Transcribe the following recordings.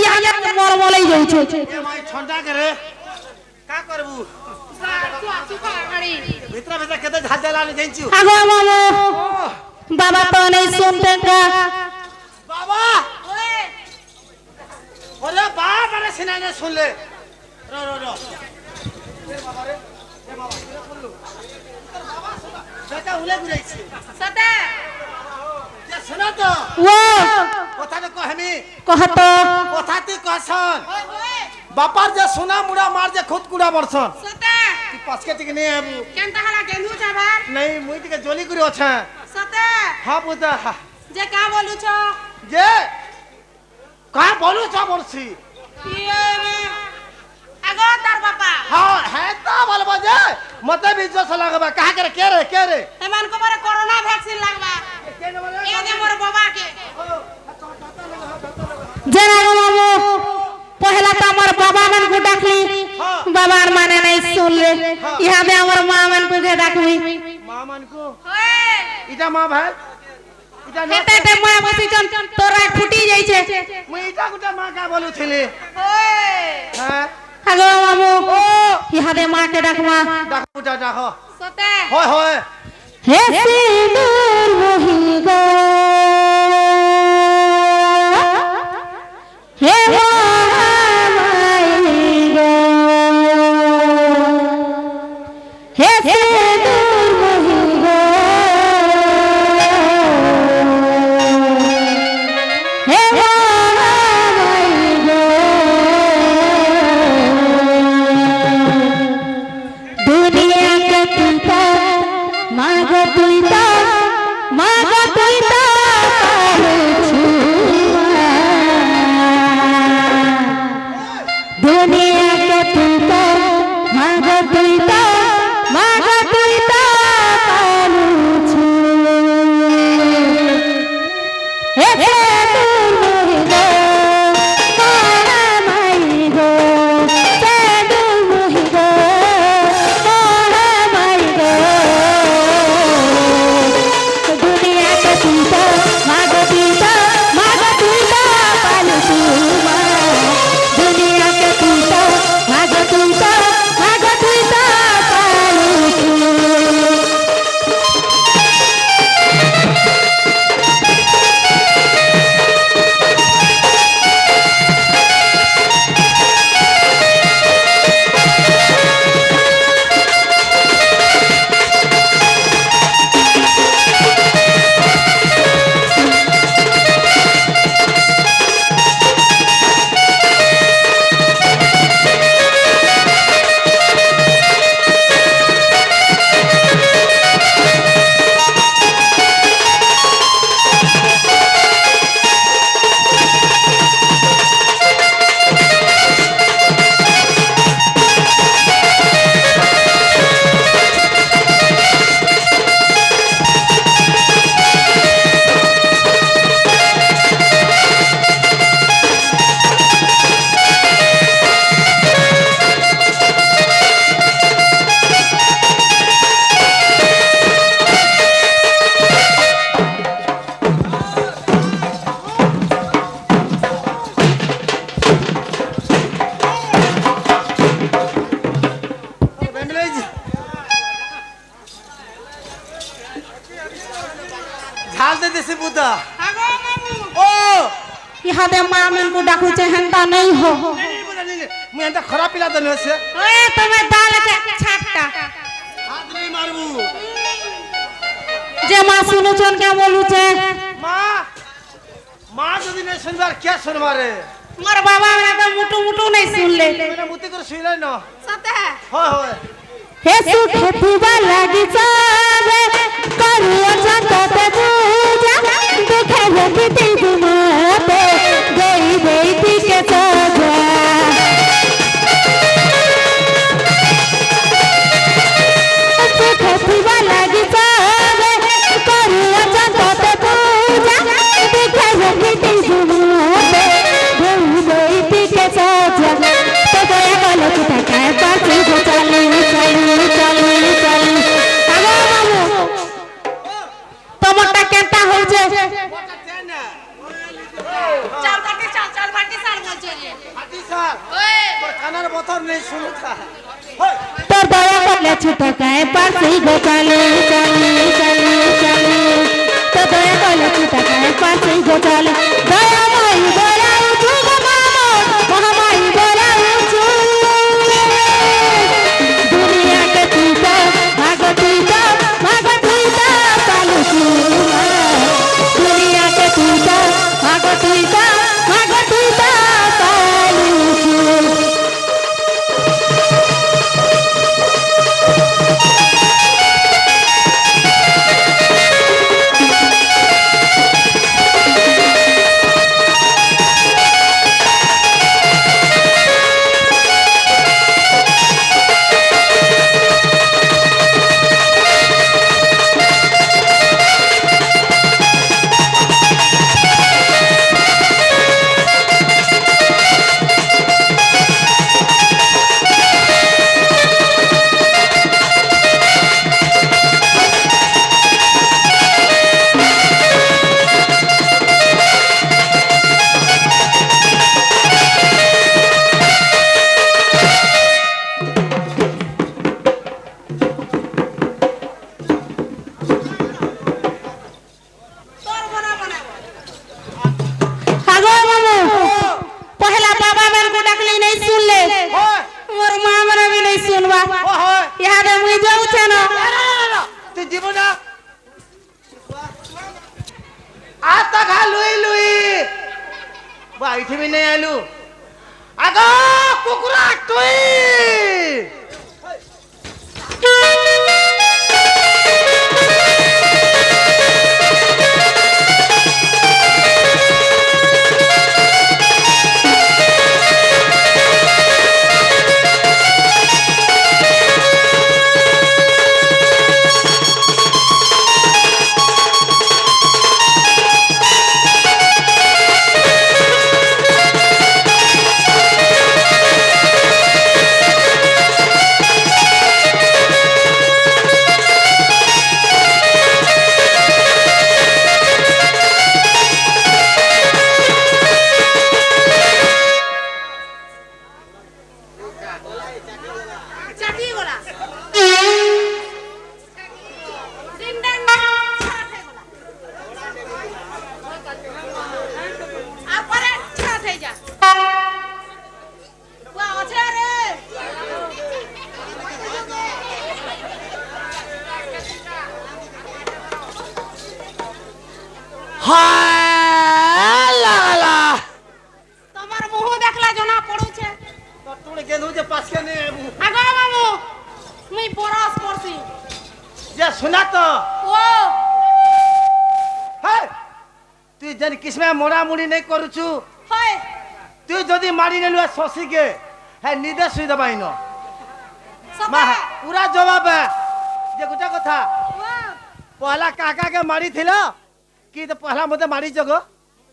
यहाँ मलमलै जाउछे ए माई ठंडा करे का करबू भीतर भीतर केते झाल देला नहीं जाइछु आगो मामू बाबा तो नहीं सुनते का बाबा ओरे बाप अरे सिना ने सुन ले रो रो रो ए बाबा रे ए बाबा सुन लो बाबा सुन बेटा उले गुराइछि सते ये सुनो तो वो কথা তো কহমি कहतो কথাতি কহছন বাপার যে সোনা মুড়া মার যে খুদ কুড়া বরছন सते তুই পাঁচকে টিকে নে আবু केनता हला गेंदू छबार নাই মুই টিকে জলি করে আছে सते হ্যাঁ বুদা जे का बोलू छ যে কা বলু ছ বলছি ये आगो तार बापा হ্যাঁ হ্যাঁ তা বলবো যে মতে বিজস লাগবা কাহা করে কে রে हेमान को बारे कोरोना वैक्सीन लगवा ये दे मोर बाबा के जना गो मामू पहला तो हमर बाबा मन को डाकली बाबा माने नहीं सुन ले यहाँ पे हमर माँ मन को के डाकली মা মান কো ओए ইটা মা ভাই ইটা না हेते ते माँ बसी जन तोरा फुटी जाई छे মুই ইটা গুটা মা কা বলু ছিলি ओए হ্যাঁ आगो मामू यहाँ पे माँ के डाकवा ডাক গুটা ডাক सते হয় হয় हे सिंदूर मोही गो हे माई गो हे सिंदूर मोही गो हे माई गो दुनिया के पिता मागो तुइता दुनिया के पिता मागो तुइता पालू छु हे दूर मोहि गो मोरा माई गो दूर मोहि गो मोरा माई गो दुनिया के पिता मागो तुइता पालू छु दुनिया के पिता मागो तुइता पालू छु झाल दे देसी बुदा आगो मामू ओ यहाँ पे माँ मन को डाकू चहनता नहीं हो नहीं बुदा नहीं मुई अंता खराब पिला दने से ओए तुम्हें दाल के छाटता हाथ नहीं मारबू जे माँ सुनो चन क्या बोलू छे माँ যদি नहीं सुनबार क्या सुनबारे मोर बाबा ने तो मुटु मुटु नहीं सुन ले मैंने मुती कर सुइले न सते होय होय हे सुख पिबा लागी जावे करियो जगत पूजा दुखे लगती तुमते गई गई थी के सजा सुख पिबा लागी जावे करियो जगत पूजा दुखे लगती तुमते गई गई थी के सजा तो गया गलो कुटा काय पासी go चली आगो बाबू तमटा केनता हो जे चल बाटी चल बाटी কানার বতর নেই শুনু থা হয় তোর দয়া করলে ছুটো কায় পাশে গো চালে চালে চালে চালে তোর দয়া করলে ছুটো কায় পাশে গো চালে দয়াময় বলা উঠু গো মামন মহামাই বলা উঠু দুনিয়াকে তুই তো ভাগ তুই তো ভাগ তুই তো পালু দুনিয়াকে তুই তো ভাগ তুই তো ভাগ তুই তো পালু তোর বনা বানাবো আগো মামু पहला बाबा मेरे को डकली नहीं सुन ले হয় मोर मां मेरे भी नहीं सुनवा হয় यहाँ दे मुझे जाऊ छे ना তুই জীব না আতা খা লুই লুই বাইঠি বি নেই আলু আগো কুকুরা তুই চাটি গোলা ডিং ডাং ছাড়ে গোলা আপরে ছাড়ে যা ওয়া আছে রে হায় লালা তোমার মুহ দেখলা জনা পড়ুছে তুই কেন যে পাশে নেই আগো মামু মুই বরস পড়ছি যে শোনা তো ও হ্যাঁ তুই যেন কিসমে মোড়ামুড়ি নেই করুছু হয় তুই যদি মারি নেলু শশীকে হ্যাঁ নিদে শুই দেবাই ন মা সতা পুরা জবাব যে গোটা কথা ও পহলা কাকাকে মারি থিল কি তো পহলা মতে মারিছ গো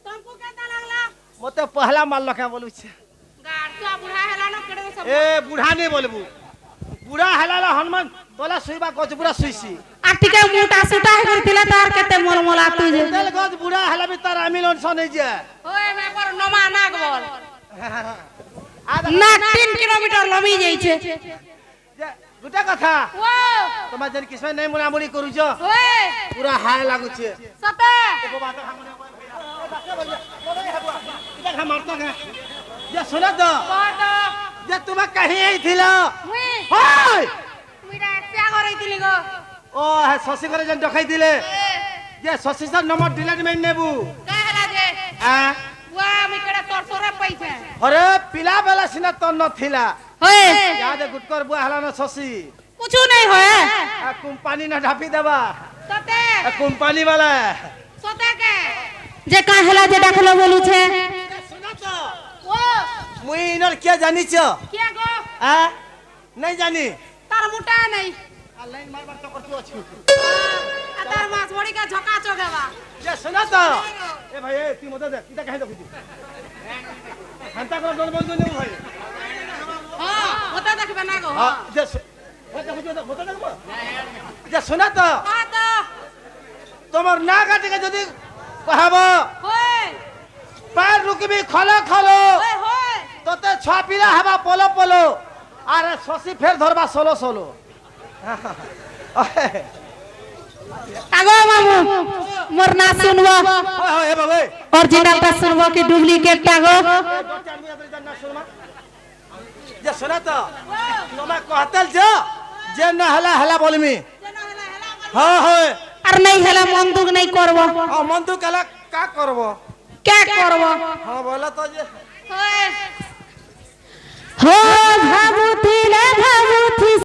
तुमको केता लागला মতে পহলা মারল কে বলুছে गाड़ तो बुढ़ा हेला न केड़े सब এ বুড়া নেই বলবু বুড়া হেলালা হনুমান তোলা শুইবা গছ বুড়া শুইছি आटिके मोटा सुटा है करतिला तार केते मोल मोला तुझे তেল গছ বুড়া হেলাবি তার আমি লনসন হই যে ओए मैं पर नमा नाग बोल ना 3 किलोमीटर लमी जाइछे গোটা কথা ओ তোমার যেন কিসমে নেই মোড়ামুড়ি করুছ ओए পুরা হায় লাগুছে सते যে শোনা তো बड যে তোমার কাহি আইছিল मुई হয় मुई डाक्या करैतिली गो ও হ্যাঁ শশী করে যেন দেখাই দিলে যে শশী স্যার নম্বর ডিলেট মেন নেবু का हेला जे হ্যাঁ वा मी केड़े तोर तोरे पैछे अरे पिला बेला सिना तो न थिला होए याद गुटकर बुआ हला न शशि कुछ नहीं होए आ कंपनी न ढापी देबा सते आ कंपनी वाला सते के जे काहेला जे डाकलो बोलू छे सुना तो ओ मुई इनर क्या जानी छ क्या गो आ नहीं जानी तार मुटा नहीं आ लाइन मार मार तो करतु अछि आ तार मास बड़ी का झका चोगेवा जे सुना तो ए भाई ए ती मत दे किता कहि दखु हंता को दोन बोल दे भाई हां होता देखबे ना गो हां जे मत देखबो जे सुना तो हां तो তোমার না কাটিকে যদি কহাবো होए पैर रुकबी खलो खलो ओए होए তোতে ছয় পিলা হবা পলো পলো আর শশী ফের ধরবা ষোলো ষোলো আগো মামু মোর না শুনবো এ বাবা অরিজিনালটা শুনবো কি ডুপ্লিকেটটা গো যে শোনা তো তোমার कहतल যে না হেলা হেলা বলমি হ্যাঁ হ্যাঁ আর নাই হেলা মন দুঃখ নাই করবো মন তো কেলা কা করব কে করবো হ্যাঁ বলে তো যে হো ভাবুথিলে ভাবুথি